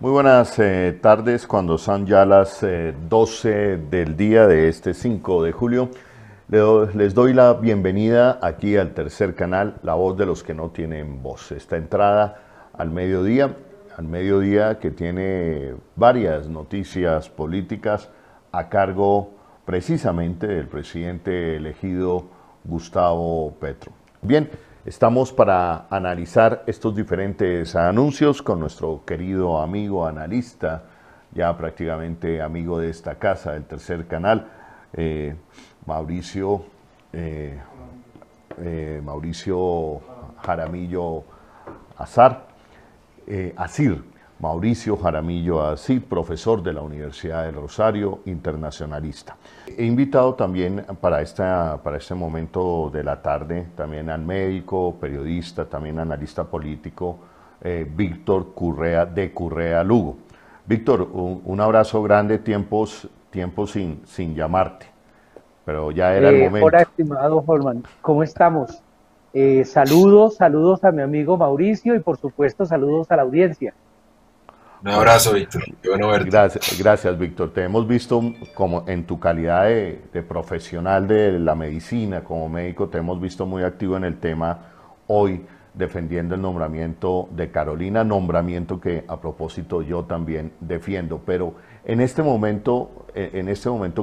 Muy buenas tardes, cuando son ya las 12 del día de este 5 de julio. Les doy la bienvenida aquí al tercer canal, La Voz de los que no tienen voz. Esta entrada al mediodía que tiene varias noticias políticas a cargo precisamente del presidente elegido Gustavo Petro. Bien, estamos para analizar estos diferentes anuncios con nuestro querido amigo analista, ya prácticamente amigo de esta casa, del tercer canal, Mauricio Jaramillo Asir, Mauricio Jaramillo Asir, profesor de la Universidad del Rosario, internacionalista. He invitado también para este momento de la tarde también al médico, periodista, también analista político, Víctor Currea Lugo. Víctor, un abrazo grande, tiempo sin llamarte, pero ya era el momento. Hola, estimado Holman, ¿cómo estamos? Saludos a mi amigo Mauricio y por supuesto saludos a la audiencia. Un Bueno, abrazo, Víctor. Qué bueno verte. gracias, Víctor. Te hemos visto como en tu calidad de profesional de la medicina, como médico, te hemos visto muy activo en el tema hoy, defendiendo el nombramiento de Carolina, nombramiento que a propósito yo también defiendo. Pero en este momento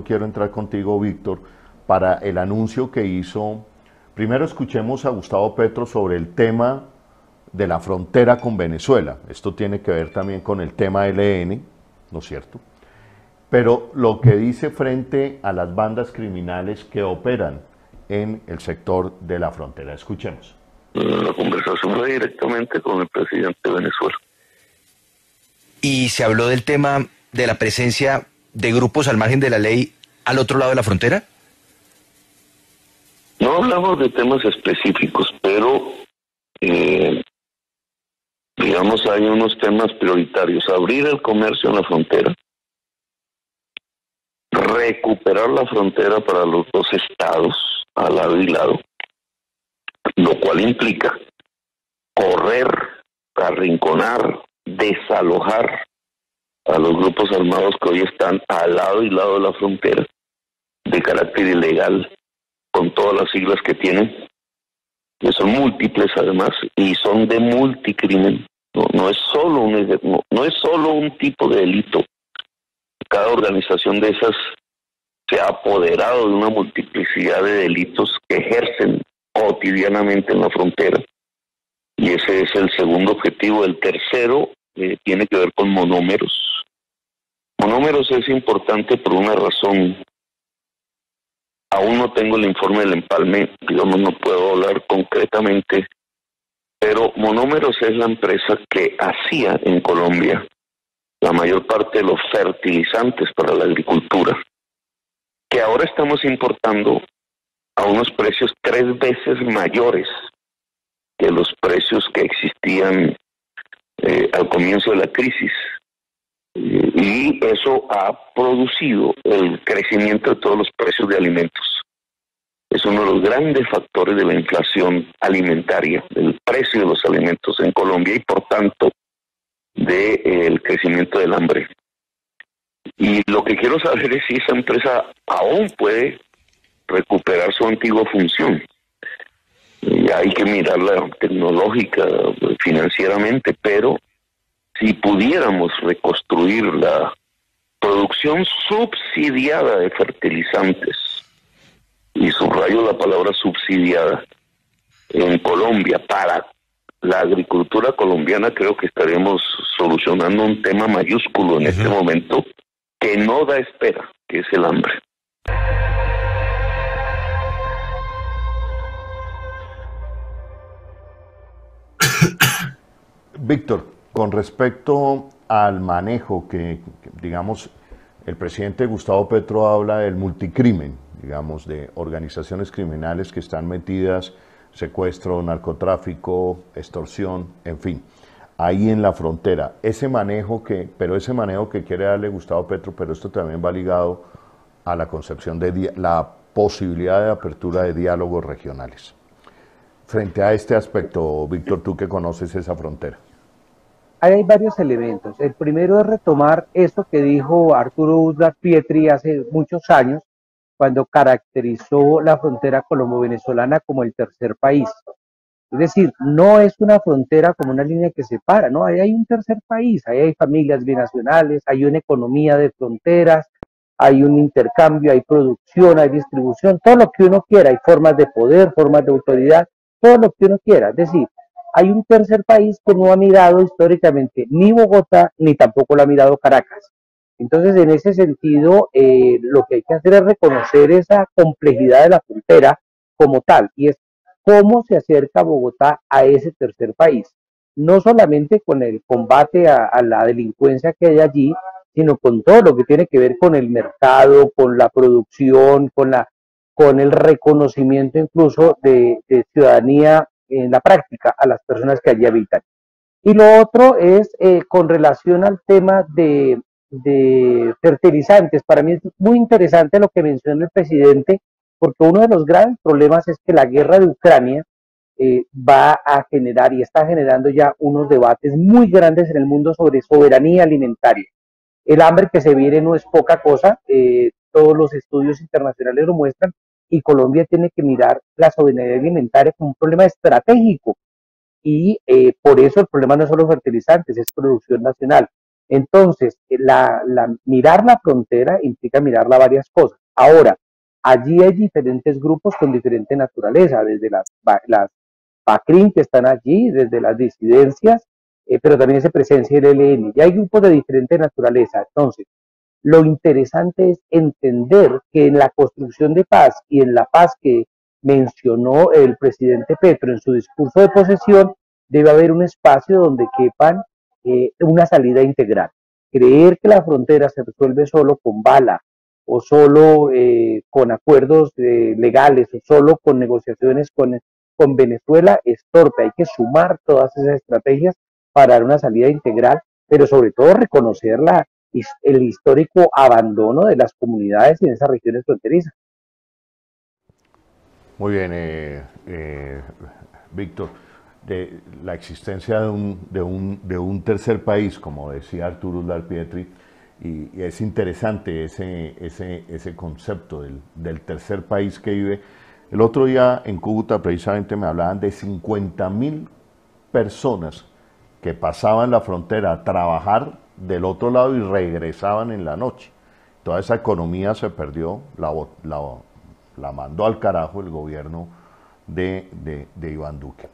quiero entrar contigo, Víctor, para el anuncio que hizo. Primero escuchemos a Gustavo Petro sobre el tema de la frontera con Venezuela. Esto tiene que ver también con el tema ELN, ¿no es cierto? Pero lo que dice frente a las bandas criminales que operan en el sector de la frontera. Escuchemos. La conversación fue directamente con el presidente de Venezuela. ¿Y se habló del tema de la presencia de grupos al margen de la ley al otro lado de la frontera? No hablamos de temas específicos, pero digamos hay unos temas prioritarios. Abrir el comercio en la frontera, recuperar la frontera para los dos estados, al lado y lado, lo cual implica correr, arrinconar, desalojar a los grupos armados que hoy están al lado y lado de la frontera, de carácter ilegal, con todas las siglas que tienen, que son múltiples además, y son de multicrimen. No es solo un tipo de delito. Cada organización de esas se ha apoderado de una multiplicidad de delitos que ejercen cotidianamente en la frontera. Y ese es el segundo objetivo. El tercero tiene que ver con monómeros. Monómeros es importante por una razón. Aún no tengo el informe del empalme, digamos, no puedo hablar concretamente, pero Monómeros es la empresa que hacía en Colombia la mayor parte de los fertilizantes para la agricultura, que ahora estamos importando a unos precios 3 veces mayores que los precios que existían al comienzo de la crisis. Y eso ha producido el crecimiento de todos los precios de alimentos. Es uno de los grandes factores de la inflación alimentaria, del precio de los alimentos en Colombia y por tanto del crecimiento del hambre. Y lo que quiero saber es si esa empresa aún puede recuperar su antigua función. Y hay que mirarla tecnológica, financieramente, pero si pudiéramos reconstruir la producción subsidiada de fertilizantes, y subrayo la palabra subsidiada, en Colombia para la agricultura colombiana, creo que estaremos solucionando un tema mayúsculo en este momento que no da espera, que es el hambre. Víctor, con respecto al manejo digamos, el presidente Gustavo Petro habla del multicrimen, digamos, de organizaciones criminales que están metidas, secuestro, narcotráfico, extorsión, en fin, ahí en la frontera. Ese manejo que quiere darle Gustavo Petro, pero esto también va ligado a la concepción de la posibilidad de apertura de diálogos regionales. Frente a este aspecto, Víctor, tú que conoces esa frontera. ahí hay varios elementos. El primero es retomar eso que dijo Arturo Uslar Pietri hace muchos años, cuando caracterizó la frontera colombo-venezolana como el tercer país. Es decir, no es una frontera como una línea que separa, ¿no? Ahí hay un tercer país, ahí hay familias binacionales, hay una economía de fronteras, hay un intercambio, hay producción, hay distribución, todo lo que uno quiera, hay formas de poder, formas de autoridad, todo lo que uno quiera. Es decir, hay un tercer país que no ha mirado históricamente ni Bogotá, ni tampoco lo ha mirado Caracas. Entonces, en ese sentido, lo que hay que hacer es reconocer esa complejidad de la frontera como tal, y es cómo se acerca Bogotá a ese tercer país. No solamente con el combate a la delincuencia que hay allí, sino con todo lo que tiene que ver con el mercado, con la producción, con el reconocimiento incluso de ciudadanía en la práctica a las personas que allí habitan. Y lo otro es con relación al tema de fertilizantes. Para mí es muy interesante lo que menciona el presidente, porque uno de los grandes problemas es que la guerra de Ucrania va a generar y está generando ya unos debates muy grandes en el mundo sobre soberanía alimentaria. El hambre que se viene no es poca cosa, todos los estudios internacionales lo muestran, y Colombia tiene que mirar la soberanía alimentaria como un problema estratégico, y por eso el problema no es solo fertilizantes, es producción nacional. Entonces, mirar la frontera implica mirarla varias cosas. Ahora, allí hay diferentes grupos con diferente naturaleza, desde las PACRIN que están allí, desde las disidencias, pero también se presencia el ELN, y hay grupos de diferente naturaleza. Entonces, lo interesante es entender que en la construcción de paz y en la paz que mencionó el presidente Petro en su discurso de posesión, debe haber un espacio donde quepan una salida integral. Creer que la frontera se resuelve solo con bala, o solo con acuerdos legales, o solo con negociaciones con Venezuela es torpe. Hay que sumar todas esas estrategias para dar una salida integral, pero sobre todo reconocer el histórico abandono de las comunidades en esas regiones fronterizas. Muy bien, Víctor, de la existencia de un tercer país, como decía Arturo Uslar Pietri, y es interesante ese concepto del tercer país que vive. El otro día en Cúcuta precisamente me hablaban de 50.000 personas que pasaban la frontera a trabajar del otro lado y regresaban en la noche. Toda esa economía se perdió, la mandó al carajo el gobierno de Iván Duque.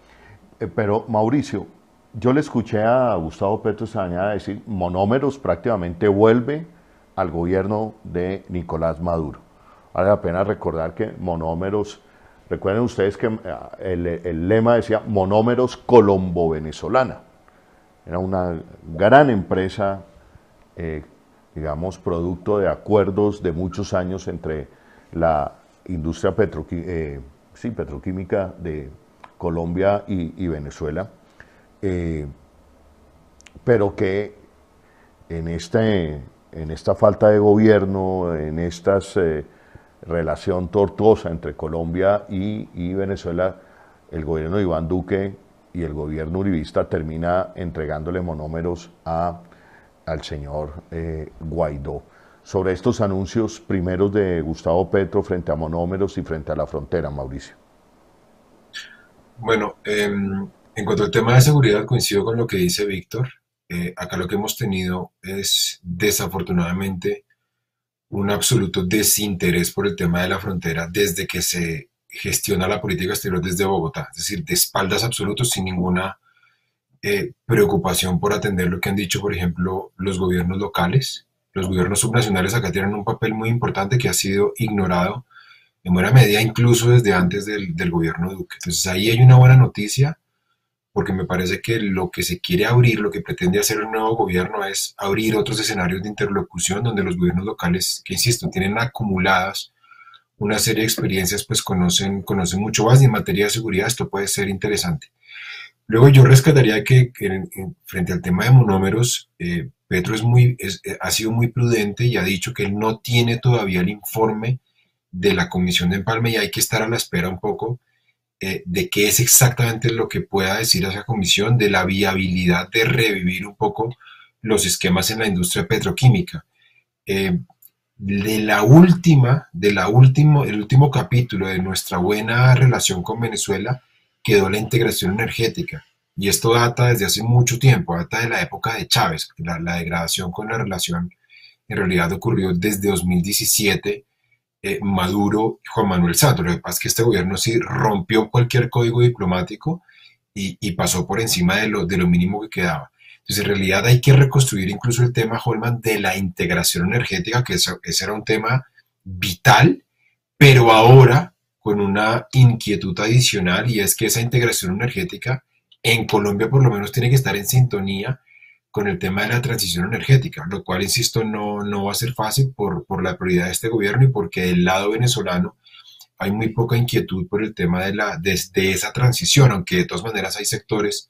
Pero Mauricio, yo le escuché a Gustavo Petro esta mañana decir, Monómeros prácticamente vuelve al gobierno de Nicolás Maduro. Vale la pena recordar que Monómeros, recuerden ustedes que el lema decía Monómeros Colombo-Venezolana. Era una gran empresa, digamos, producto de acuerdos de muchos años entre la industria petroquímica de Colombia y Venezuela, pero que en esta falta de gobierno, en esta relación tortuosa entre Colombia y Venezuela, el gobierno de Iván Duque y el gobierno uribista termina entregándole Monómeros al señor Guaidó. Sobre estos anuncios primeros de Gustavo Petro frente a Monómeros y frente a la frontera, Mauricio. Bueno, en cuanto al tema de seguridad, coincido con lo que dice Víctor. Acá lo que hemos tenido es, desafortunadamente, un absoluto desinterés por el tema de la frontera desde que se gestiona la política exterior desde Bogotá, es decir, de espaldas absolutos, sin ninguna preocupación por atender lo que han dicho, por ejemplo, los gobiernos locales. Los gobiernos subnacionales acá tienen un papel muy importante que ha sido ignorado en buena medida incluso desde antes del gobierno de Duque. Entonces ahí hay una buena noticia, porque me parece que lo que se quiere abrir, lo que pretende hacer el nuevo gobierno es abrir otros escenarios de interlocución donde los gobiernos locales, que insisto, tienen acumuladas una serie de experiencias, pues conocen mucho más, y en materia de seguridad esto puede ser interesante. Luego yo rescataría que frente al tema de Monómeros, Petro ha sido muy prudente y ha dicho que él no tiene todavía el informe de la Comisión de Empalme y hay que estar a la espera un poco de qué es exactamente lo que pueda decir esa comisión, de la viabilidad de revivir un poco los esquemas en la industria petroquímica. Eh, el último capítulo de nuestra buena relación con Venezuela quedó la integración energética. Y esto data desde hace mucho tiempo, data de la época de Chávez. La degradación con la relación en realidad ocurrió desde 2017, Maduro y Juan Manuel Santos. Lo que pasa es que este gobierno sí rompió cualquier código diplomático y pasó por encima de lo mínimo que quedaba. Entonces, en realidad hay que reconstruir incluso el tema, Holman, de la integración energética, que ese era un tema vital, pero ahora con una inquietud adicional, y es que esa integración energética en Colombia por lo menos tiene que estar en sintonía con el tema de la transición energética, lo cual, insisto, no va a ser fácil por la prioridad de este gobierno y porque del lado venezolano hay muy poca inquietud por el tema de esa transición, aunque de todas maneras hay sectores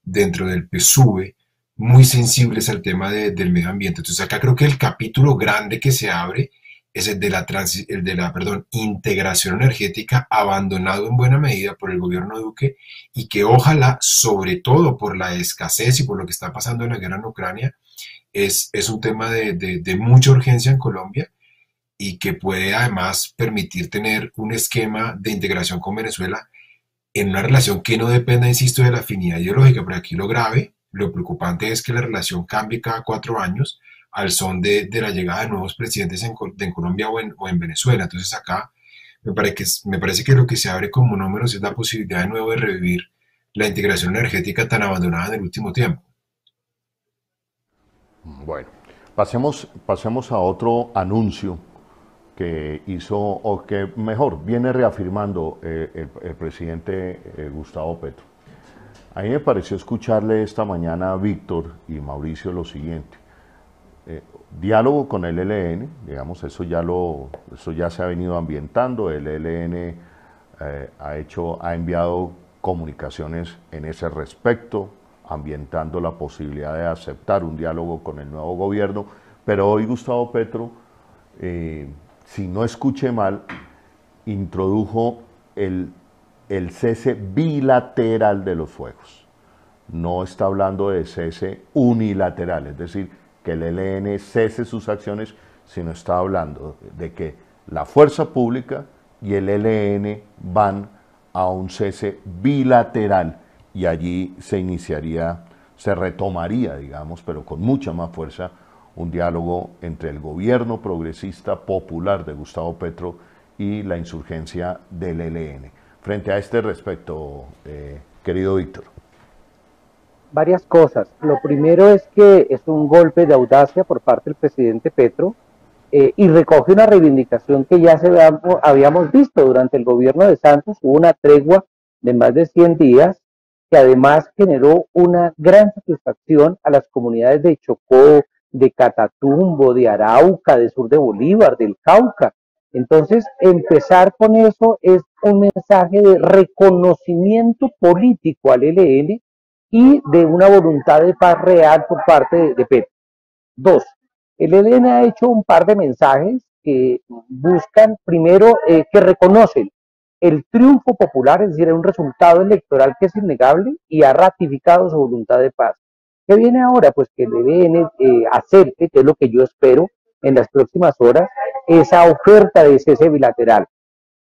dentro del PSUV muy sensibles al tema del medio ambiente. Entonces acá creo que el capítulo grande que se abre es el de la integración energética, abandonado en buena medida por el gobierno de Duque, y que ojalá, sobre todo por la escasez y por lo que está pasando en la guerra en Ucrania, es un tema de mucha urgencia en Colombia y que puede además permitir tener un esquema de integración con Venezuela en una relación que no dependa, insisto, de la afinidad ideológica. Pero aquí lo grave, lo preocupante es que la relación cambie cada 4 años al son de la llegada de nuevos presidentes en Colombia o en Venezuela. Entonces acá me parece que lo que se abre como números es la posibilidad de nuevo de revivir la integración energética tan abandonada en el último tiempo. Bueno, pasemos a otro anuncio que hizo, o que mejor, viene reafirmando el presidente Gustavo Petro. A mí me pareció escucharle esta mañana a Víctor y Mauricio lo siguiente. Diálogo con el ELN, digamos, eso ya se ha venido ambientando. El ELN ha enviado comunicaciones en ese respecto, ambientando la posibilidad de aceptar un diálogo con el nuevo gobierno, pero hoy Gustavo Petro, si no escuché mal, introdujo el cese bilateral de los fuegos. No está hablando de cese unilateral, es decir, que el ELN cese sus acciones, sino está hablando de que la fuerza pública y el ELN van a un cese bilateral y allí se retomaría, digamos, pero con mucha más fuerza, un diálogo entre el gobierno progresista popular de Gustavo Petro y la insurgencia del ELN. Frente a este respecto, querido Víctor. Varias cosas. Lo primero es que es un golpe de audacia por parte del presidente Petro y recoge una reivindicación que ya habíamos visto durante el gobierno de Santos. Hubo una tregua de más de 100 días que además generó una gran satisfacción a las comunidades de Chocó, de Catatumbo, de Arauca, de sur de Bolívar, del Cauca. Entonces, empezar con eso es un mensaje de reconocimiento político al ELN y de una voluntad de paz real por parte de Petro. Dos, el ELN ha hecho un par de mensajes que buscan, primero, que reconocen el triunfo popular, es decir, un resultado electoral que es innegable, y ha ratificado su voluntad de paz. ¿Qué viene ahora? Pues que el ELN acepte, que es lo que yo espero en las próximas horas, esa oferta de cese bilateral.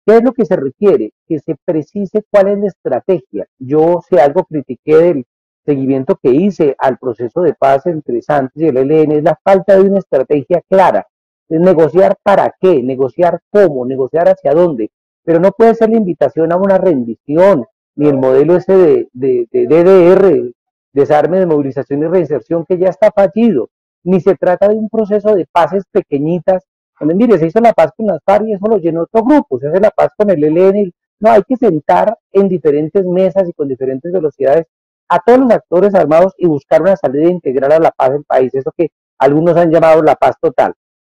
¿Qué es lo que se requiere? Que se precise cuál es la estrategia. Yo, si algo critiqué del seguimiento que hice al proceso de paz entre Santos y el ELN, es la falta de una estrategia clara. Es negociar para qué, negociar cómo, negociar hacia dónde. Pero no puede ser la invitación a una rendición, ni el modelo ese de DDR, desarme, desmovilización y reinserción, que ya está fallido. Ni se trata de un proceso de paces pequeñitas. Mire, se hizo la paz con las FARC y eso lo llenó otro grupo, se hace la paz con el ELN. No, hay que sentar en diferentes mesas y con diferentes velocidades a todos los actores armados y buscar una salida integral a la paz del país, eso que algunos han llamado la paz total.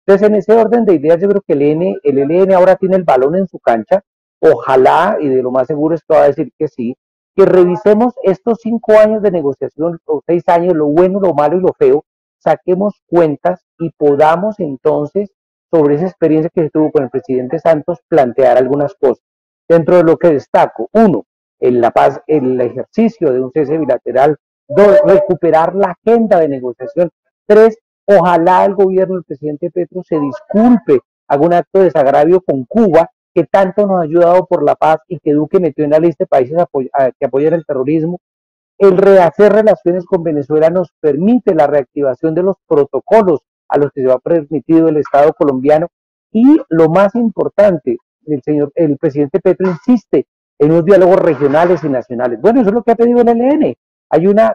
Entonces, en ese orden de ideas, yo creo que el ELN ahora tiene el balón en su cancha. Ojalá, y de lo más seguro es que va a decir que sí, que revisemos estos 5 años de negociación, o 6 años, lo bueno, lo malo y lo feo, saquemos cuentas y podamos entonces, sobre esa experiencia que se tuvo con el presidente Santos, plantear algunas cosas. Dentro de lo que destaco, uno, en la paz, el ejercicio de un cese bilateral. Dos, recuperar la agenda de negociación. Tres, ojalá el gobierno del presidente Petro se disculpe, haga un acto de desagravio con Cuba, que tanto nos ha ayudado por la paz y que Duque metió en la lista de países que apoyan el terrorismo. El rehacer relaciones con Venezuela nos permite la reactivación de los protocolos a los que se ha permitido el Estado colombiano. Y lo más importante, el presidente Petro insiste en unos diálogos regionales y nacionales. Bueno, eso es lo que ha pedido el ELN. Hay una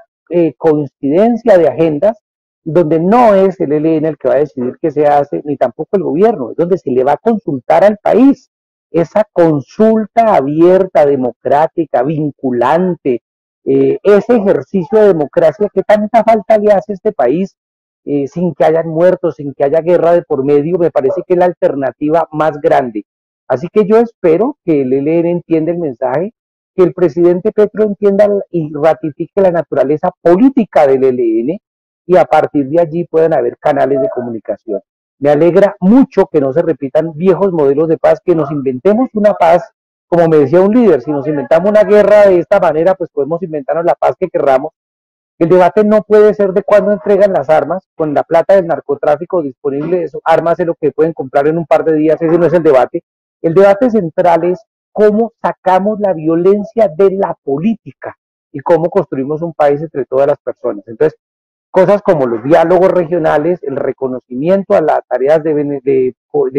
coincidencia de agendas donde no es el ELN el que va a decidir qué se hace, ni tampoco el gobierno, es donde se le va a consultar al país. Esa consulta abierta, democrática, vinculante, ese ejercicio de democracia que tanta falta le hace a este país, sin que hayan muertos, sin que haya guerra de por medio, me parece que es la alternativa más grande. Así que yo espero que el ELN entienda el mensaje, que el presidente Petro entienda y ratifique la naturaleza política del ELN y a partir de allí puedan haber canales de comunicación. Me alegra mucho que no se repitan viejos modelos de paz, que nos inventemos una paz, como me decía un líder, si nos inventamos una guerra de esta manera, pues podemos inventarnos la paz que querramos. El debate no puede ser de cuándo entregan las armas, con la plata del narcotráfico disponible, eso, armas es lo que pueden comprar en un par de días, ese no es el debate. El debate central es cómo sacamos la violencia de la política y cómo construimos un país entre todas las personas. Entonces, cosas como los diálogos regionales, el reconocimiento a las tareas de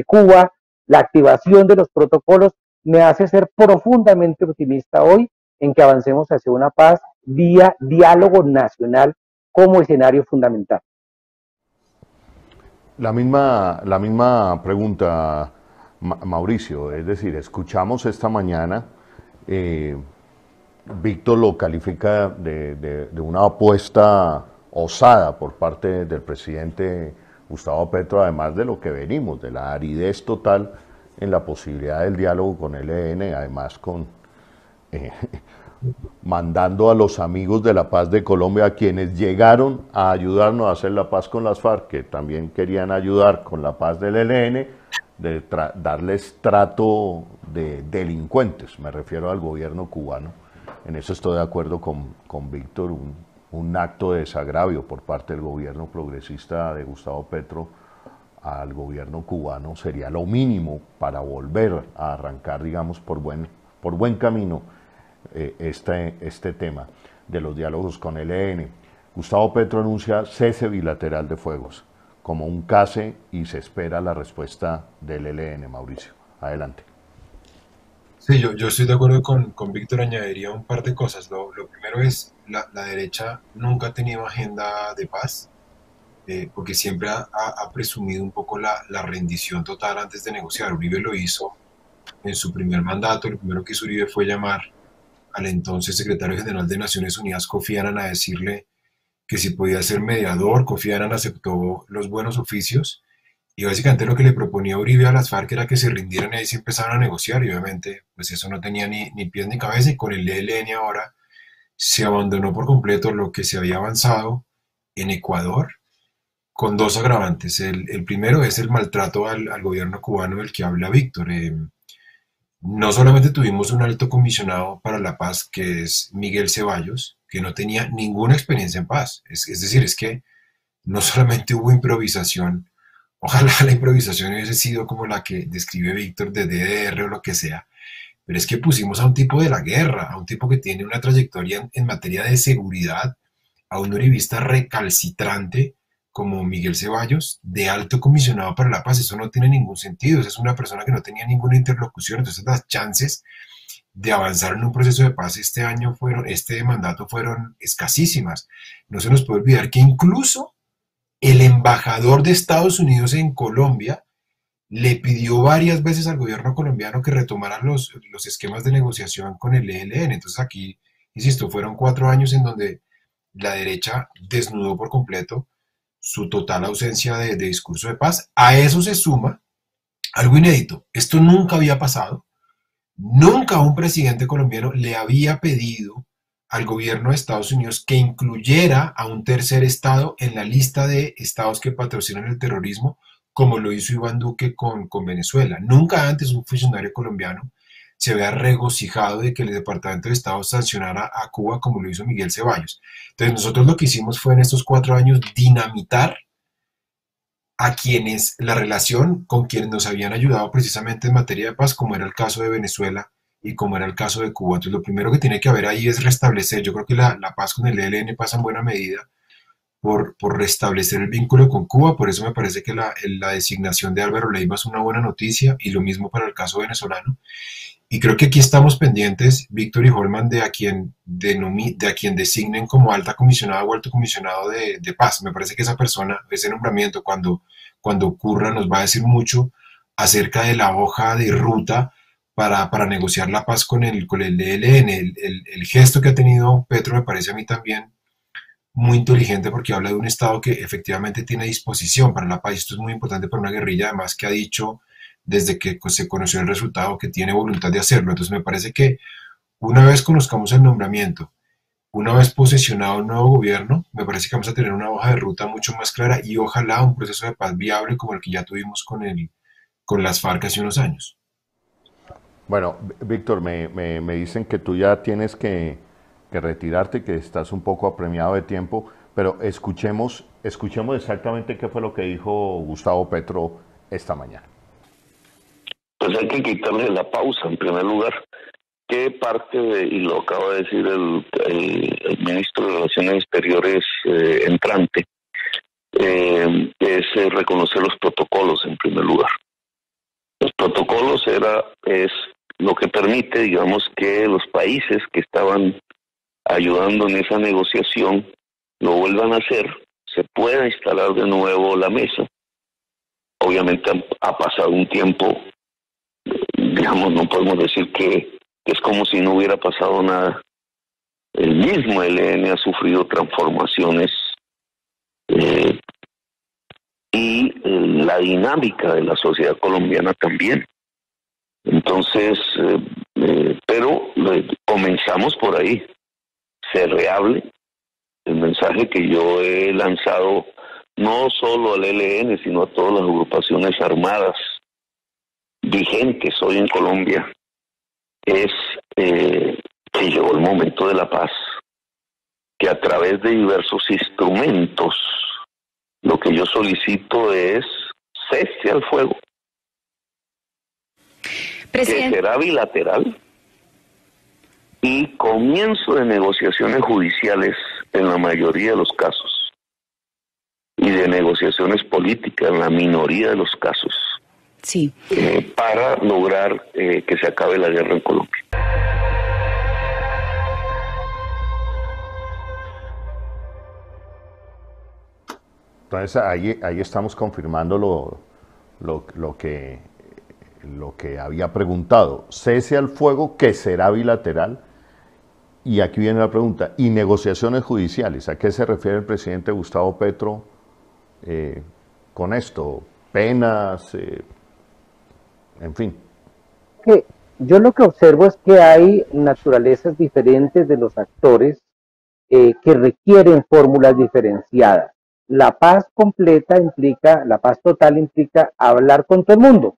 Cuba, la activación de los protocolos, me hace ser profundamente optimista hoy en que avancemos hacia una paz vía diálogo nacional como escenario fundamental. La misma pregunta, Mauricio, es decir, escuchamos esta mañana, Víctor lo califica de una apuesta osada por parte del presidente Gustavo Petro, además de lo que venimos, de la aridez total en la posibilidad del diálogo con el ELN, además con mandando a los amigos de la paz de Colombia, a quienes llegaron a ayudarnos a hacer la paz con las FARC, que también querían ayudar con la paz del ELN, de darles trato de delincuentes, me refiero al gobierno cubano. En eso estoy de acuerdo con Víctor, un acto de desagravio por parte del gobierno progresista de Gustavo Petro al gobierno cubano sería lo mínimo para volver a arrancar, digamos, por buen camino este tema de los diálogos con el ELN. Gustavo Petro anuncia cese bilateral de fuegos como un cese y se espera la respuesta del ELN. Mauricio, adelante. Sí, yo estoy de acuerdo con Víctor, añadiría un par de cosas. Lo primero es, la derecha nunca ha tenido agenda de paz, porque siempre ha presumido un poco la rendición total antes de negociar. Uribe lo hizo en su primer mandato. Lo primero que hizo Uribe fue llamar al entonces secretario general de Naciones Unidas, Kofi Annan, a decirle que si podía ser mediador. Kofi Annan aceptó los buenos oficios y básicamente lo que le proponía Uribe a las FARC era que se rindieran y ahí se empezaron a negociar, y obviamente pues eso no tenía ni pies ni cabeza, y con el ELN ahora se abandonó por completo lo que se había avanzado en Ecuador, con dos agravantes. El primero es el maltrato al gobierno cubano del que habla Víctor. No solamente tuvimos un alto comisionado para la paz, que es Miguel Ceballos, que no tenía ninguna experiencia en paz. Es decir, es que no solamente hubo improvisación, ojalá la improvisación hubiese sido como la que describe Víctor de DDR o lo que sea, pero es que pusimos a un tipo de la guerra, a un tipo que tiene una trayectoria en materia de seguridad, a un uribista recalcitrante como Miguel Ceballos, de alto comisionado para la paz. Eso no tiene ningún sentido. Esa es una persona que no tenía ninguna interlocución. Entonces las chances de avanzar en un proceso de paz este mandato fueron escasísimas. No se nos puede olvidar que incluso el embajador de Estados Unidos en Colombia le pidió varias veces al gobierno colombiano que retomaran los esquemas de negociación con el ELN. Entonces aquí, insisto, fueron 4 años en donde la derecha desnudó por completo su total ausencia de discurso de paz. A eso se suma algo inédito. Esto nunca había pasado. Nunca un presidente colombiano le había pedido al gobierno de Estados Unidos que incluyera a un tercer estado en la lista de estados que patrocinan el terrorismo, como lo hizo Iván Duque con Venezuela. Nunca antes un funcionario colombiano se vea regocijado de que el Departamento de Estado sancionara a Cuba como lo hizo Miguel Ceballos. Entonces nosotros lo que hicimos fue en estos 4 años dinamitar a quienes la relación con quienes nos habían ayudado precisamente en materia de paz, como era el caso de Venezuela y como era el caso de Cuba. Entonces lo primero que tiene que haber ahí es restablecer, yo creo que la paz con el ELN pasa en buena medida por restablecer el vínculo con Cuba, por eso me parece que la designación de Álvaro Leiva es una buena noticia y lo mismo para el caso venezolano. Y creo que aquí estamos pendientes, Víctor y Holman, de a quien designen como alta comisionada o alto comisionado de paz. Me parece que esa persona, ese nombramiento, cuando ocurra, nos va a decir mucho acerca de la hoja de ruta para negociar la paz con el ELN. El gesto que ha tenido Petro me parece a mí también muy inteligente porque habla de un Estado que efectivamente tiene disposición para la paz. Esto es muy importante para una guerrilla, además, que ha dicho desde que se conoció el resultado que tiene voluntad de hacerlo. Entonces me parece que una vez conozcamos el nombramiento, una vez posesionado el nuevo gobierno, me parece que vamos a tener una hoja de ruta mucho más clara y ojalá un proceso de paz viable como el que ya tuvimos con las FARC hace unos años. Bueno, Víctor, me dicen que tú ya tienes que retirarte, que estás un poco apremiado de tiempo, pero escuchemos exactamente qué fue lo que dijo Gustavo Petro esta mañana. Pues hay que quitarle la pausa, en primer lugar. ¿Qué parte y lo acaba de decir el ministro de Relaciones Exteriores entrante, es reconocer los protocolos en primer lugar? Los protocolos es lo que permite, digamos, que los países que estaban ayudando en esa negociación lo vuelvan a hacer, se pueda instalar de nuevo la mesa. Obviamente ha pasado un tiempo, digamos, no podemos decir que es como si no hubiera pasado nada. El mismo ELN ha sufrido transformaciones y la dinámica de la sociedad colombiana también. Entonces, pero comenzamos por ahí. Se rehable el mensaje que yo he lanzado no solo al ELN, sino a todas las agrupaciones armadas vigentes hoy en Colombia, es que llegó el momento de la paz, que a través de diversos instrumentos lo que yo solicito es cese al fuego, Presidente. Que será bilateral, y comienzo de negociaciones judiciales en la mayoría de los casos y de negociaciones políticas en la minoría de los casos, Sí. para lograr que se acabe la guerra en Colombia. Entonces ahí estamos confirmando lo que había preguntado. Cese al fuego, que será bilateral. Y aquí viene la pregunta, ¿y negociaciones judiciales? ¿A qué se refiere el presidente Gustavo Petro con esto? ¿Penas? En fin. Yo lo que observo es que hay naturalezas diferentes de los actores que requieren fórmulas diferenciadas. La paz completa implica, la paz total implica hablar con todo el mundo,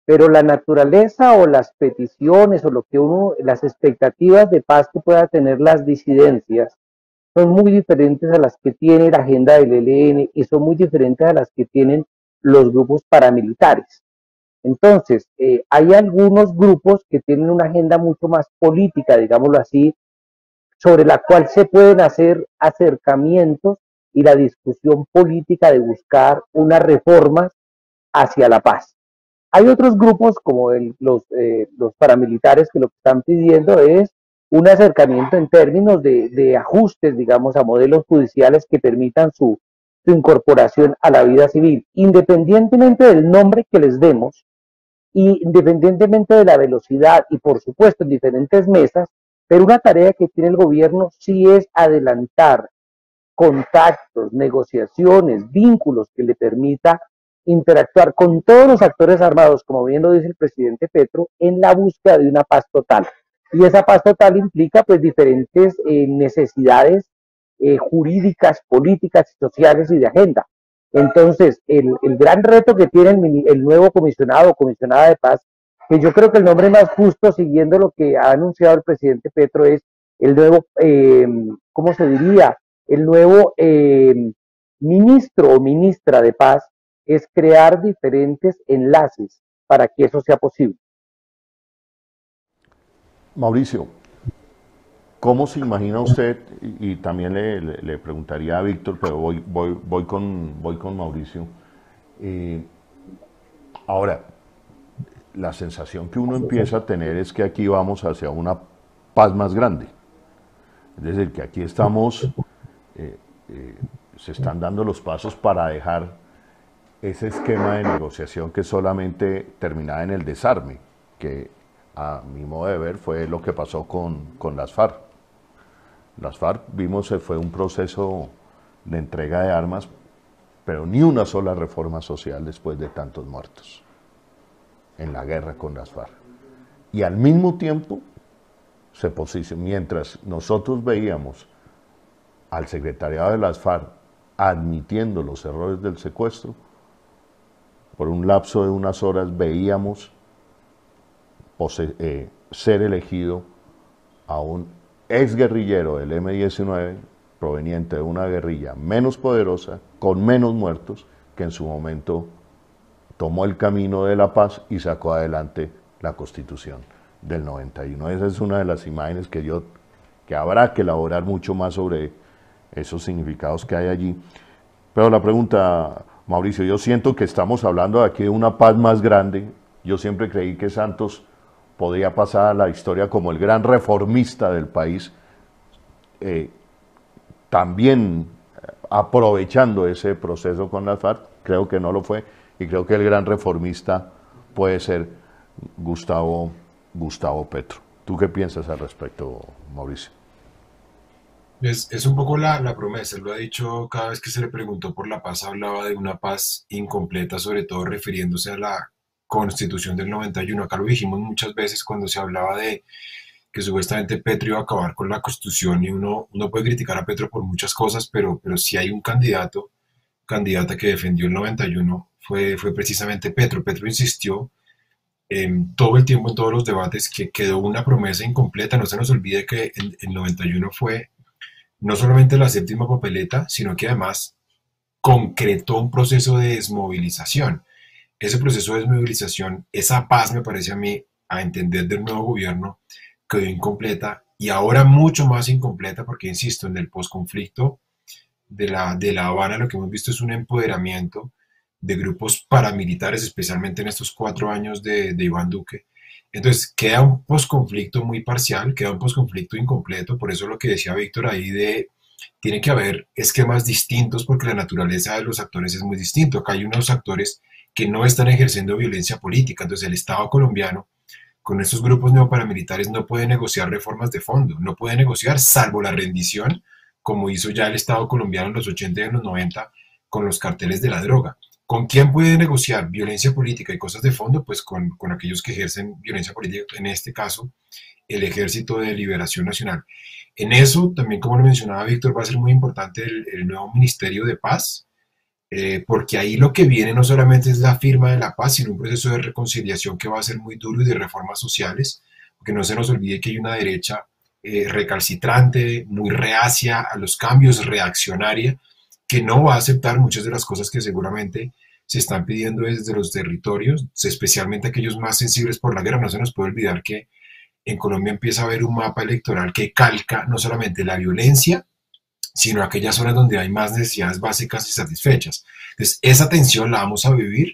pero la naturaleza o las peticiones o las expectativas de paz que pueda tener las disidencias son muy diferentes a las que tiene la agenda del ELN y son muy diferentes a las que tienen los grupos paramilitares. Entonces, hay algunos grupos que tienen una agenda mucho más política, digámoslo así, sobre la cual se pueden hacer acercamientos y la discusión política de buscar unas reformas hacia la paz. Hay otros grupos como los paramilitares que lo que están pidiendo es un acercamiento en términos de ajustes, digamos, a modelos judiciales que permitan su incorporación a la vida civil, independientemente del nombre que les demos y independientemente de la velocidad y por supuesto en diferentes mesas, pero una tarea que tiene el gobierno sí es adelantar contactos, negociaciones, vínculos que le permita interactuar con todos los actores armados, como bien lo dice el presidente Petro, en la búsqueda de una paz total. Y esa paz total implica pues diferentes necesidades jurídicas, políticas, sociales y de agenda. Entonces, el gran reto que tiene el nuevo comisionado o comisionada de paz que yo creo que el nombre más justo, siguiendo lo que ha anunciado el presidente Petro, es el nuevo, ¿cómo se diría? El nuevo ministro o ministra de paz, es crear diferentes enlaces para que eso sea posible. Mauricio, ¿cómo se imagina usted? Y también le preguntaría a Víctor, pero voy con Mauricio. Ahora, la sensación que uno empieza a tener es que aquí vamos hacia una paz más grande. Es decir, que aquí estamos, se están dando los pasos para dejar ese esquema de negociación que solamente terminaba en el desarme, que a mi modo de ver fue lo que pasó con las FARC. Las FARC, vimos, fue un proceso de entrega de armas, pero ni una sola reforma social después de tantos muertos en la guerra con las FARC. Y al mismo tiempo, se posicionó, mientras nosotros veíamos al secretariado de las FARC admitiendo los errores del secuestro, por un lapso de unas horas veíamos ser elegido a un exguerrillero del M-19 proveniente de una guerrilla menos poderosa, con menos muertos, que en su momento tomó el camino de la paz y sacó adelante la Constitución del 91. Esa es una de las imágenes que habrá que elaborar mucho más sobre esos significados que hay allí. Pero la pregunta, Mauricio, yo siento que estamos hablando aquí de una paz más grande. Yo siempre creí que Santos podría pasar a la historia como el gran reformista del país, también aprovechando ese proceso con las FARC. Creo que no lo fue, y creo que el gran reformista puede ser Gustavo Petro. ¿Tú qué piensas al respecto, Mauricio? Es un poco la promesa, él lo ha dicho cada vez que se le preguntó por la paz, hablaba de una paz incompleta, sobre todo refiriéndose a la Constitución del 91. Acá lo dijimos muchas veces cuando se hablaba de que supuestamente Petro iba a acabar con la Constitución, y uno puede criticar a Petro por muchas cosas, pero si hay un candidata que defendió el 91 fue precisamente Petro. Petro insistió todo el tiempo en todos los debates que quedó una promesa incompleta. No se nos olvide que el 91 fue no solamente la séptima papeleta, sino que además concretó un proceso de desmovilización. Ese proceso de desmovilización, esa paz, me parece a mí, a entender del nuevo gobierno, quedó incompleta, y ahora mucho más incompleta porque, insisto, en el posconflicto de la Habana lo que hemos visto es un empoderamiento de grupos paramilitares, especialmente en estos 4 años de Iván Duque. Entonces queda un posconflicto muy parcial, queda un posconflicto incompleto. Por eso lo que decía Víctor ahí tiene que haber esquemas distintos, porque la naturaleza de los actores es muy distinto. Acá hay unos actores que no están ejerciendo violencia política. Entonces el Estado colombiano con estos grupos neoparamilitares no puede negociar reformas de fondo, no puede negociar salvo la rendición, como hizo ya el Estado colombiano en los 80 y en los 90 con los carteles de la droga. ¿Con quién puede negociar violencia política y cosas de fondo? Pues con aquellos que ejercen violencia política, en este caso el Ejército de Liberación Nacional. En eso, también como lo mencionaba Víctor, va a ser muy importante el nuevo Ministerio de Paz, porque ahí lo que viene no solamente es la firma de la paz, sino un proceso de reconciliación que va a ser muy duro, y de reformas sociales, porque no se nos olvide que hay una derecha recalcitrante, muy reacia a los cambios, reaccionaria, que no va a aceptar muchas de las cosas que seguramente se están pidiendo desde los territorios, especialmente aquellos más sensibles por la guerra. No se nos puede olvidar que en Colombia empieza a haber un mapa electoral que calca no solamente la violencia, sino aquellas zonas donde hay más necesidades básicas insatisfechas. Entonces, esa tensión la vamos a vivir,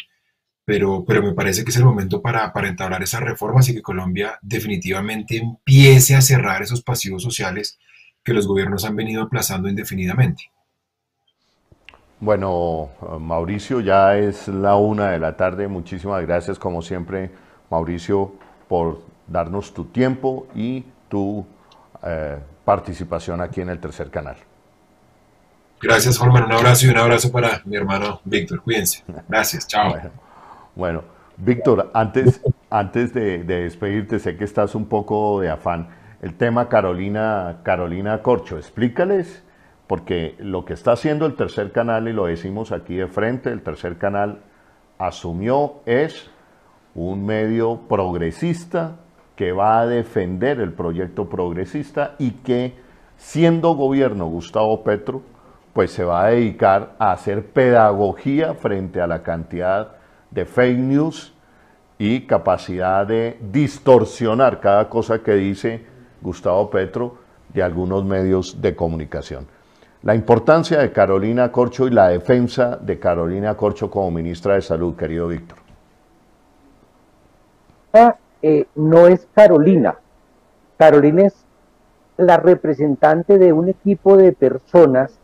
pero me parece que es el momento para entablar esas reformas, y que Colombia definitivamente empiece a cerrar esos pasivos sociales que los gobiernos han venido aplazando indefinidamente. Bueno, Mauricio, ya es la 1 de la tarde. Muchísimas gracias, como siempre, Mauricio, por darnos tu tiempo y tu participación aquí en el Tercer Canal. Gracias, Holman. Un abrazo, y un abrazo para mi hermano Víctor. Cuídense. Gracias. Chao. Bueno, Víctor, antes de despedirte, sé que estás un poco de afán. El tema Carolina Corcho, explícales, porque lo que está haciendo el Tercer Canal, y lo decimos aquí de frente, el Tercer Canal asumió, es un medio progresista que va a defender el proyecto progresista y que, siendo gobierno Gustavo Petro, pues se va a dedicar a hacer pedagogía frente a la cantidad de fake news y capacidad de distorsionar cada cosa que dice Gustavo Petro de algunos medios de comunicación. La importancia de Carolina Corcho y la defensa de Carolina Corcho como ministra de Salud, querido Víctor. No es Carolina. Carolina es la representante de un equipo de personas,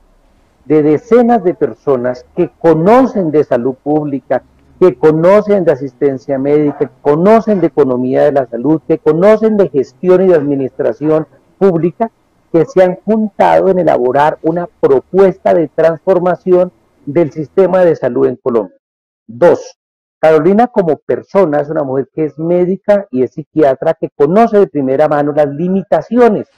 de decenas de personas que conocen de salud pública, que conocen de asistencia médica, que conocen de economía de la salud, que conocen de gestión y de administración pública, que se han juntado en elaborar una propuesta de transformación del sistema de salud en Colombia. 2. Carolina como persona es una mujer que es médica y es psiquiatra, que conoce de primera mano las limitaciones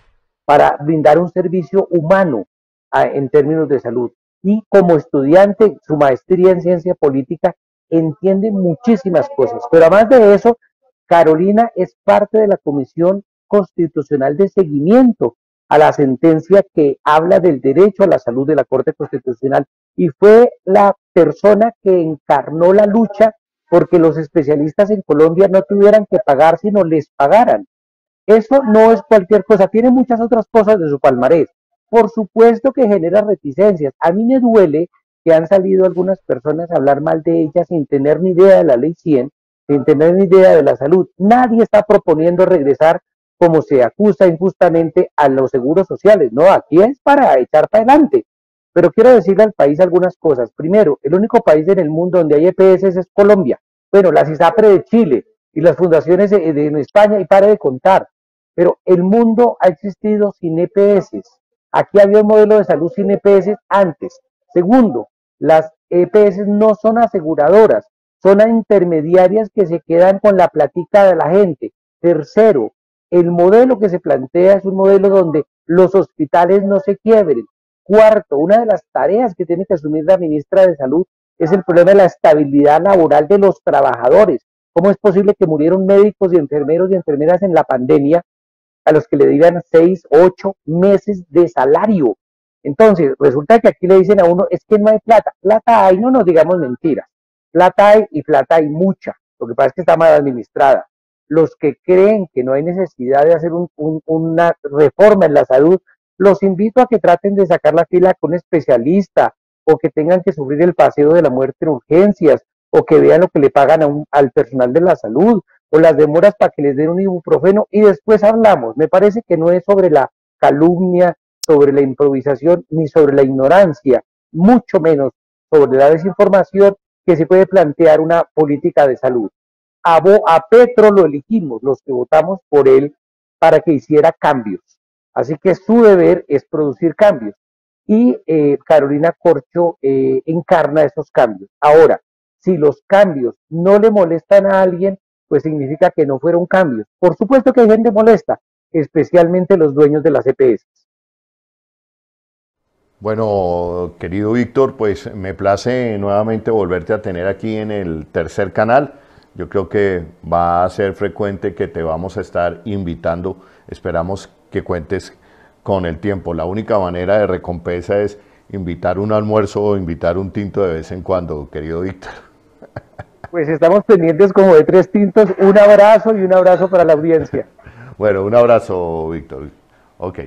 para brindar un servicio humano en términos de salud. Y como estudiante, su maestría en ciencia política, entiende muchísimas cosas. Pero además de eso, Carolina es parte de la Comisión Constitucional de Seguimiento a la sentencia que habla del derecho a la salud de la Corte Constitucional y fue la persona que encarnó la lucha porque los especialistas en Colombia no tuvieran que pagar, sino les pagaran. Eso no es cualquier cosa, tiene muchas otras cosas de su palmarés. Por supuesto que genera reticencias. A mí me duele que han salido algunas personas a hablar mal de ella sin tener ni idea de la ley 100, sin tener ni idea de la salud. Nadie está proponiendo regresar, como se acusa injustamente, a los seguros sociales. No, aquí es para echar para adelante. Pero quiero decirle al país algunas cosas. Primero, el único país en el mundo donde hay EPS es Colombia. Bueno, las ISAPRE de Chile y las fundaciones en España, y pare de contar. Pero el mundo ha existido sin EPS. Aquí había un modelo de salud sin EPS antes. Segundo, las EPS no son aseguradoras, son intermediarias que se quedan con la platica de la gente. Tercero, el modelo que se plantea es un modelo donde los hospitales no se quiebren. Cuarto, una de las tareas que tiene que asumir la ministra de Salud es el problema de la estabilidad laboral de los trabajadores. ¿Cómo es posible que murieron médicos y enfermeros y enfermeras en la pandemia a los que le dieran 6, 8 meses de salario? Entonces, resulta que aquí le dicen a uno, es que no hay plata. Plata hay, no nos digamos mentiras. Plata hay y plata hay mucha. Lo que pasa es que está mal administrada. Los que creen que no hay necesidad de hacer una reforma en la salud, los invito a que traten de sacar la fila con un especialista, o que tengan que sufrir el paseo de la muerte en urgencias, o que vean lo que le pagan al personal de la salud, o las demoras para que les den un ibuprofeno, y después hablamos. Me parece que no es sobre la calumnia, sobre la improvisación, ni sobre la ignorancia, mucho menos sobre la desinformación, que se puede plantear una política de salud. A Petro lo elegimos, los que votamos por él, para que hiciera cambios. Así que su deber es producir cambios. Y Carolina Corcho encarna esos cambios. Ahora, si los cambios no le molestan a alguien, pues significa que no fueron cambios. Por supuesto que hay gente molesta, especialmente los dueños de las EPS. Bueno, querido Víctor, pues me place nuevamente volverte a tener aquí en el tercer canal. Yo creo que va a ser frecuente que te vamos a estar invitando. Esperamos que cuentes con el tiempo. La única manera de recompensa es invitar un almuerzo o invitar un tinto de vez en cuando, querido Víctor. Pues estamos pendientes como de 3 tintos. Un abrazo y un abrazo para la audiencia. Bueno, un abrazo, Víctor. Ok.